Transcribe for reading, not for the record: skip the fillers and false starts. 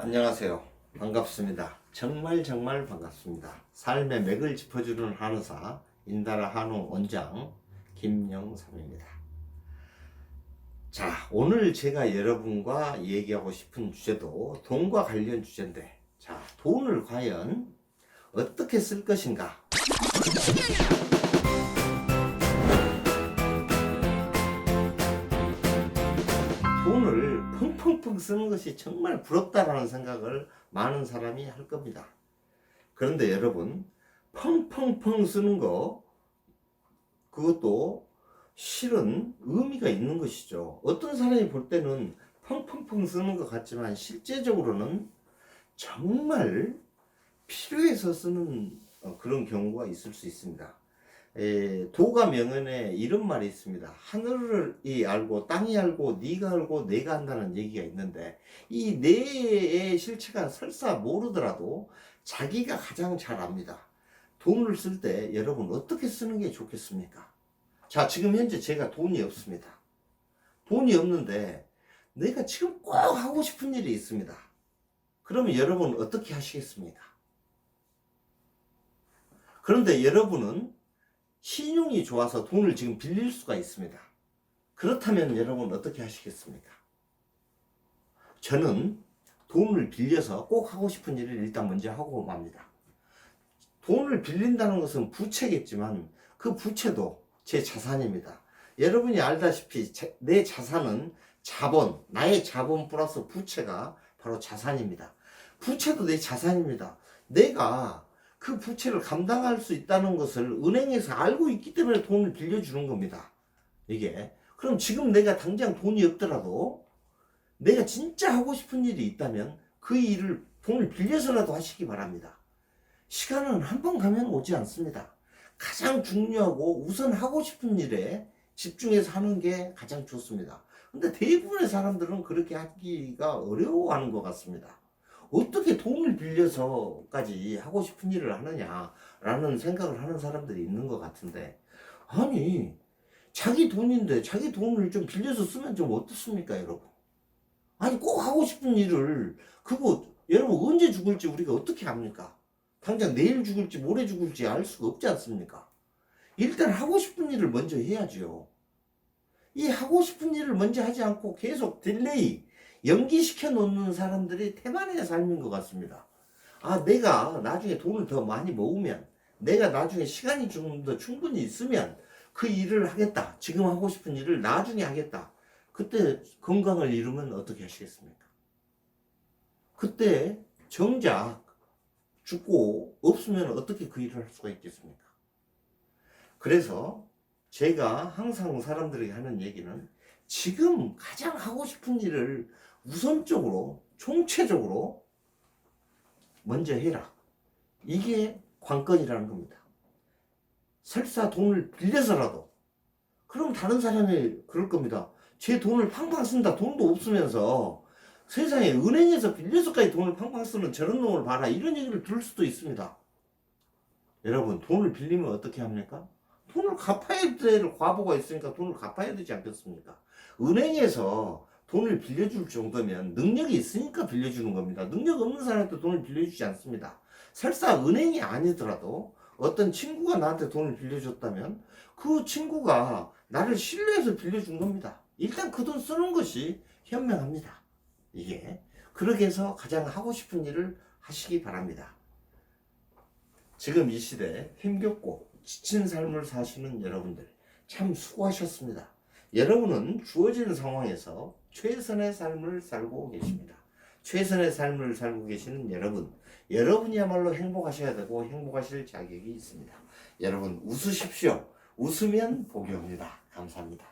안녕하세요. 반갑습니다. 정말 반갑습니다. 삶의 맥을 짚어주는 한의사 인다라 한의 원장 김영삼입니다. 자, 오늘 제가 여러분과 얘기하고 싶은 주제도 돈과 관련 주제인데, 자, 돈을 과연 어떻게 쓸 것인가? 돈을 펑펑펑 쓰는 것이 정말 부럽다라는 생각을 많은 사람이 할 겁니다. 그런데 여러분, 펑펑펑 쓰는 거, 그것도 실은 의미가 있는 것이죠. 어떤 사람이 볼 때는 펑펑펑 쓰는 것 같지만 실제적으로는 정말 필요해서 쓰는 그런 경우가 있을 수 있습니다. 도가 명언에 이런 말이 있습니다. 하늘이 알고 땅이 알고 네가 알고 내가 한다는 얘기가 있는데, 이 내의 실체가 설사 모르더라도 자기가 가장 잘 압니다. 돈을 쓸 때 여러분 어떻게 쓰는 게 좋겠습니까? 자, 지금 현재 제가 돈이 없습니다. 돈이 없는데 내가 지금 꼭 하고 싶은 일이 있습니다. 그러면 여러분 어떻게 하시겠습니까? 그런데 여러분은 신용이 좋아서 돈을 지금 빌릴 수가 있습니다. 그렇다면 여러분 어떻게 하시겠습니까? 저는 돈을 빌려서 꼭 하고 싶은 일을 일단 먼저 하고 맙니다. 돈을 빌린다는 것은 부채겠지만 그 부채도 제 자산입니다. 여러분이 알다시피 내 자산은 자본, 나의 자본 플러스 부채가 바로 자산입니다. 부채도 내 자산입니다. 내가 그 부채를 감당할 수 있다는 것을 은행에서 알고 있기 때문에 돈을 빌려주는 겁니다. 이게. 그럼 지금 내가 당장 돈이 없더라도 내가 진짜 하고 싶은 일이 있다면 그 일을 돈을 빌려서라도 하시기 바랍니다. 시간은 한 번 가면 오지 않습니다. 가장 중요하고 우선 하고 싶은 일에 집중해서 하는 게 가장 좋습니다. 근데 대부분의 사람들은 그렇게 하기가 어려워하는 것 같습니다. 어떻게 돈을 빌려서까지 하고 싶은 일을 하느냐라는 생각을 하는 사람들이 있는 것 같은데, 아니, 자기 돈인데 자기 돈을 좀 빌려서 쓰면 좀 어떻습니까, 여러분? 아니, 꼭 하고 싶은 일을, 그거 여러분 언제 죽을지 우리가 어떻게 압니까? 당장 내일 죽을지 모레 죽을지 알 수가 없지 않습니까? 일단 하고 싶은 일을 먼저 해야죠. 이 하고 싶은 일을 먼저 하지 않고 계속 딜레이, 연기시켜 놓는 사람들이 태반의 삶인 것 같습니다. 아, 내가 나중에 돈을 더 많이 모으면, 내가 나중에 시간이 좀 더 충분히 있으면 그 일을 하겠다. 지금 하고 싶은 일을 나중에 하겠다. 그때 건강을 잃으면 어떻게 하시겠습니까? 그때 정작 죽고 없으면 어떻게 그 일을 할 수가 있겠습니까? 그래서 제가 항상 사람들에게 하는 얘기는, 지금 가장 하고 싶은 일을 우선적으로, 총체적으로 먼저 해라. 이게 관건이라는 겁니다. 설사 돈을 빌려서라도. 그럼 다른 사람이 그럴 겁니다. 제 돈을 팡팡 쓴다. 돈도 없으면서 세상에 은행에서 빌려서까지 돈을 팡팡 쓰는 저런 놈을 봐라. 이런 얘기를 들을 수도 있습니다. 여러분, 돈을 빌리면 어떻게 합니까? 돈을 갚아야 될 과보가 있으니까 돈을 갚아야 되지 않겠습니까? 은행에서 돈을 빌려줄 정도면 능력이 있으니까 빌려주는 겁니다. 능력 없는 사람한테 돈을 빌려주지 않습니다. 설사 은행이 아니더라도 어떤 친구가 나한테 돈을 빌려줬다면 그 친구가 나를 신뢰해서 빌려준 겁니다. 일단 그 돈 쓰는 것이 현명합니다. 이게. 그렇게 해서 가장 하고 싶은 일을 하시기 바랍니다. 지금 이 시대에 힘겹고 지친 삶을 사시는 여러분들 참 수고하셨습니다. 여러분은 주어진 상황에서 최선의 삶을 살고 계십니다. 최선의 삶을 살고 계시는 여러분, 여러분이야말로 행복하셔야 되고 행복하실 자격이 있습니다. 여러분 웃으십시오. 웃으면 복이 옵니다. 감사합니다.